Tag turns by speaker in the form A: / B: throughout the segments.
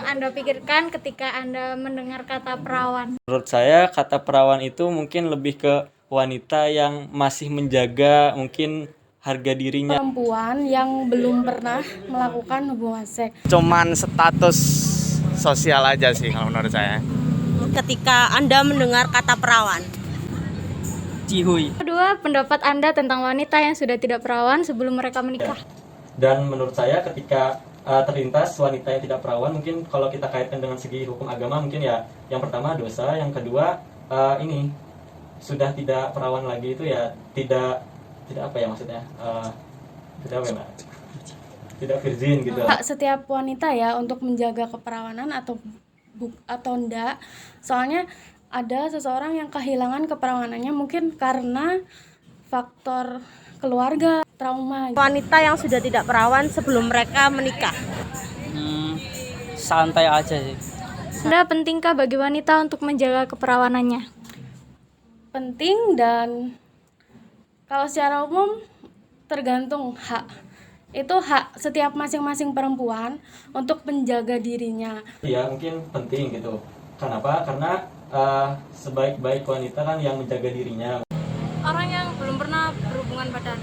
A: Anda pikirkan ketika Anda mendengar kata perawan?
B: Menurut saya kata perawan itu mungkin lebih ke wanita yang masih menjaga mungkin harga dirinya.
C: Perempuan yang belum pernah melakukan hubungan seks.
D: Cuman status sosial aja sih kalau menurut saya.
E: Ketika Anda mendengar kata perawan.
D: Cihuy.
A: Kedua, pendapat Anda tentang wanita yang sudah tidak perawan sebelum mereka menikah.
B: Dan menurut saya ketika terlintas wanita yang tidak perawan, mungkin kalau kita kaitkan dengan segi hukum agama, mungkin ya yang pertama dosa, yang kedua ini sudah tidak perawan lagi itu ya tidak apa ya maksudnya, tidak apa ya Mbak? Tidak virgin gitu.
C: Setiap wanita ya untuk menjaga keperawanan atau enggak, soalnya ada seseorang yang kehilangan keperawanannya mungkin karena faktor keluarga, trauma.
E: Wanita yang sudah tidak perawan sebelum mereka menikah.
D: Santai aja sih.
A: Anda pentingkah bagi wanita untuk menjaga keperawanannya?
C: Penting, dan kalau secara umum tergantung hak. Itu hak setiap masing-masing perempuan untuk menjaga dirinya.
B: Ya mungkin penting gitu. Kenapa? Karena sebaik-baik wanita kan yang menjaga dirinya.
A: Orang yang belum pernah berhubungan badan.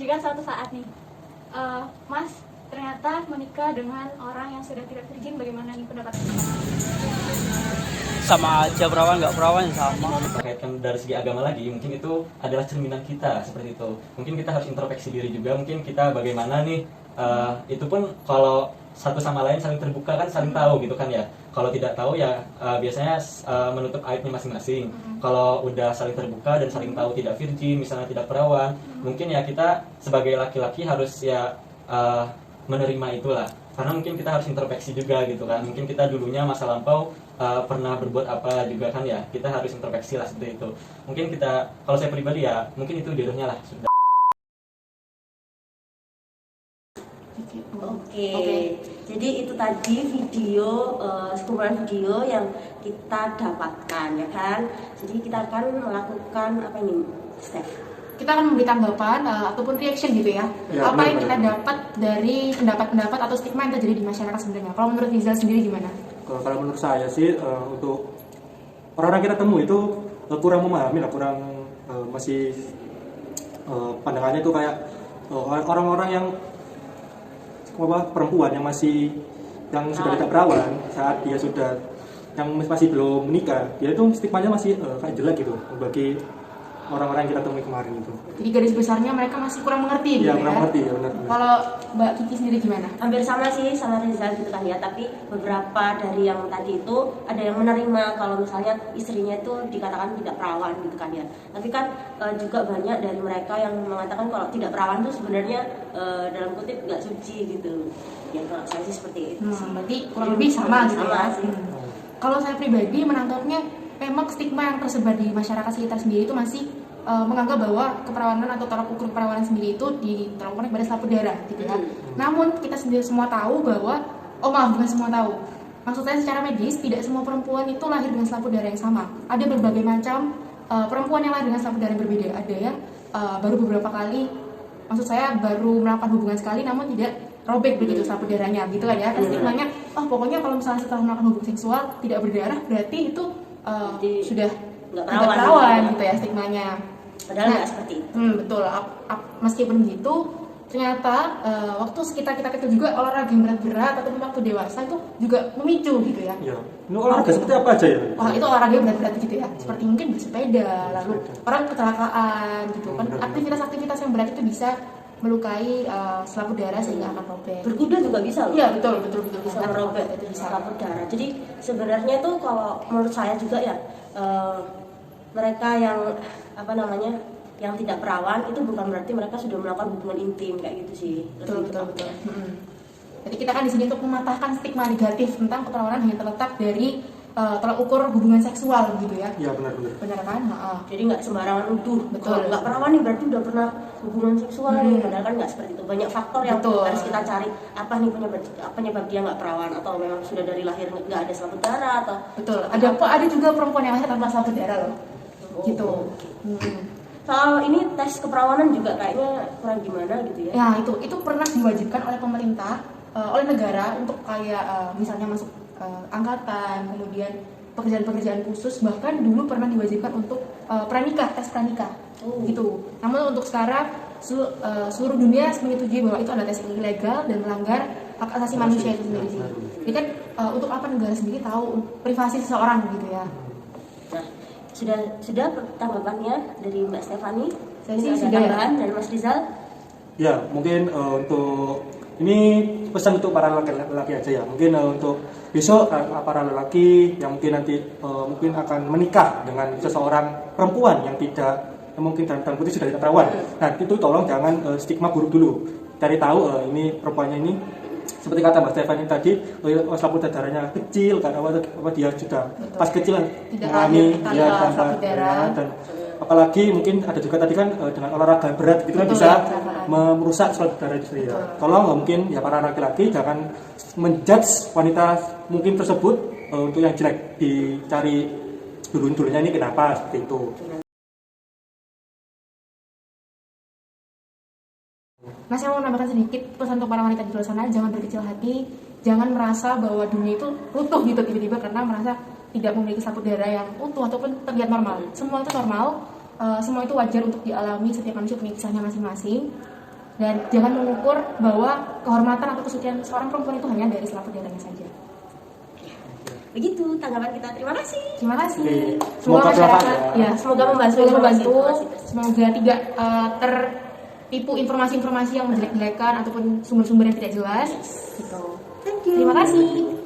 A: Jika suatu saat nih, Mas ternyata menikah dengan orang yang sudah tidak virgin, bagaimana nih pendapat?
D: Sama aja, perawan nggak perawan sama.
B: Kaitkan dari segi agama lagi, mungkin itu adalah cerminan kita seperti itu. Mungkin kita harus introspeksi diri juga. Mungkin kita bagaimana nih, itu pun kalau satu sama lain saling terbuka kan saling tahu gitu kan ya. Kalau tidak tahu ya biasanya menutup aibnya masing-masing. Kalau udah saling terbuka dan saling tahu tidak virgin, misalnya tidak perawan, mungkin ya kita sebagai laki-laki harus ya menerima itulah. Karena mungkin kita harus introspeksi juga gitu kan. Mungkin kita dulunya masa lampau pernah berbuat apa juga kan ya. Kita harus introspeksi lah seperti itu. Mungkin kita, kalau saya pribadi ya mungkin itu jodohnya lah sudah.
F: Oke. Jadi itu tadi video, sekumpulan video yang kita dapatkan ya kan. Jadi kita akan melakukan apa ini, Steph?
G: Kita akan memberi tanggapan ataupun reaction gitu ya, apa yang kita dapat dari pendapat-pendapat atau stigma yang terjadi di masyarakat sebenarnya. Kalau menurut Rizal sendiri gimana?
H: Kalau menurut saya sih untuk orang-orang kita temui itu kurang memahami lah, kurang masih pandangannya itu kayak orang-orang yang perempuan yang sudah tidak perawan saat dia sudah yang masih belum menikah, dia itu stigmanya masih kayak jelek gitu bagi orang-orang yang kita temui kemarin itu.
G: Jadi garis besarnya mereka masih kurang mengerti gitu ya?
H: Kurang mengerti ya, benar.
G: Kalau Mbak Kiki sendiri gimana?
F: Hampir sama sih sama Rizal gitu kan ya, tapi beberapa dari yang tadi itu ada yang menerima kalau misalnya istrinya itu dikatakan tidak perawan gitu kan ya. Tapi kan juga banyak dari mereka yang mengatakan kalau tidak perawan itu sebenarnya dalam kutip nggak suci gitu. Ya kalau saya sih seperti itu.
G: Berarti kurang lebih sama gitu ya?
F: Sih.
G: Kalau saya pribadi menangkapnya, memang stigma yang tersebar di masyarakat sekitar sendiri itu masih menganggap bahwa keperawanan atau tolak ukur keperawanan sendiri itu diterapkan pada selaput darah gitu ya. Namun kita sendiri semua tahu bahwa, bukan semua tahu. Maksud saya secara medis tidak semua perempuan itu lahir dengan selaput darah yang sama. Ada berbagai macam perempuan yang lahir dengan selaput darah yang berbeda. Ada yang baru beberapa kali, maksud saya baru melakukan hubungan sekali namun tidak robek begitu selaput darahnya gitu kan ya. Terus stigmanya, pokoknya kalau misalnya setelah melakukan hubungan seksual tidak berdarah berarti itu sudah nggak perawan gitu ya stigmanya.
F: Padahal nggak seperti itu.
G: Betul. Meskipun gitu, ternyata waktu kita juga olahraga yang berat-berat atau waktu dewasa itu juga memicu gitu ya.
H: Iya. Ini olahraga seperti apa aja ya?
G: Itu olahraga yang berat-berat gitu ya. Seperti mungkin bersepeda, lalu orang kecelakaan gitu kan. Aktivitas-aktivitas yang berat itu bisa melukai selaput darah sehingga akan robek.
F: Berkuda juga bisa loh.
G: Iya, betul bisa
F: robek
G: itu bisa
F: selaput darah. Jadi sebenarnya tuh kalau menurut saya juga ya mereka yang yang tidak perawan itu bukan berarti mereka sudah melakukan hubungan intim kayak gitu sih.
G: Betul. Jadi kita kan di sini untuk mematahkan stigma negatif tentang keperawanan hanya terletak dari tolak ukur hubungan seksual gitu ya.
H: Iya benar.
G: Benar kan?
F: Jadi nggak sembarangan nuduh.
G: Betul.
F: Nggak perawan nih berarti udah pernah hubungan seksual nih. Padahal kan nggak seperti itu. Banyak faktor yang harus kita cari. Apa nih penyebab dia nggak perawan, atau memang sudah dari lahir nggak ada selaput darah atau.
G: Betul. Ada juga perempuan yang lahir tanpa selaput darah loh. Gitu.
F: Soal ini tes keperawanan juga kayaknya kurang gimana gitu ya.
G: Ya itu pernah diwajibkan oleh pemerintah oleh negara untuk kayak misalnya masuk angkatan, kemudian pekerjaan-pekerjaan khusus, bahkan dulu pernah diwajibkan untuk pranikah, tes pranikah gitu. Namun untuk sekarang seluruh dunia menyetujui bahwa itu adalah tes ilegal dan melanggar hak asasi manusia itu sendiri sih. Jadi kan untuk apa negara sendiri tahu privasi seseorang gitu ya.
F: Nah, sudah tanggapannya dari Mbak Stefani.
G: Saya sih
F: ada
G: sudah ya.
F: tambahan dari Mas Rizal.
H: Ya, mungkin untuk ini pesan untuk para laki-laki aja ya. Mungkin untuk besok para lelaki yang mungkin nanti mungkin akan menikah dengan seseorang perempuan yang tidak mungkin dalam putih sudah tidak perawan. Nah, itu tolong jangan stigma buruk dulu. Cari tahu ini perempuannya ini seperti kata Mbak Stefani tadi, selaput darahnya kecil karena apa dia sudah pas kecil mengalami dia tanpa darah, dan apalagi mungkin ada juga tadi kan dengan olahraga berat itu kan bisa merusak selaput darah itu sendiri. Tolong mungkin ya para laki-laki jangan menjudge wanita mungkin tersebut untuk yang jelek, dicari dulunya ini kenapa seperti itu.
G: Nah, saya mau menambahkan sedikit pesan untuk para wanita di luar sana, jangan berkecil hati, jangan merasa bahwa dunia itu utuh gitu tiba-tiba karena merasa tidak memiliki selaput darah yang utuh ataupun terlihat normal. Semua itu normal, semua itu wajar untuk dialami, setiap manusia punya kisahnya masing-masing. Dan jangan mengukur bahwa kehormatan atau kesucian seorang perempuan itu hanya dari selaput darahnya saja.
F: Begitu tanggapan kita. Terima kasih.
G: Terima kasih.
H: Semoga
G: masyarakat
F: Semoga membantu.
G: Semoga tidak tertipu informasi-informasi yang menjelek-jelekan ataupun sumber-sumber yang tidak jelas. Gitu.
F: Thank you.
G: Terima kasih.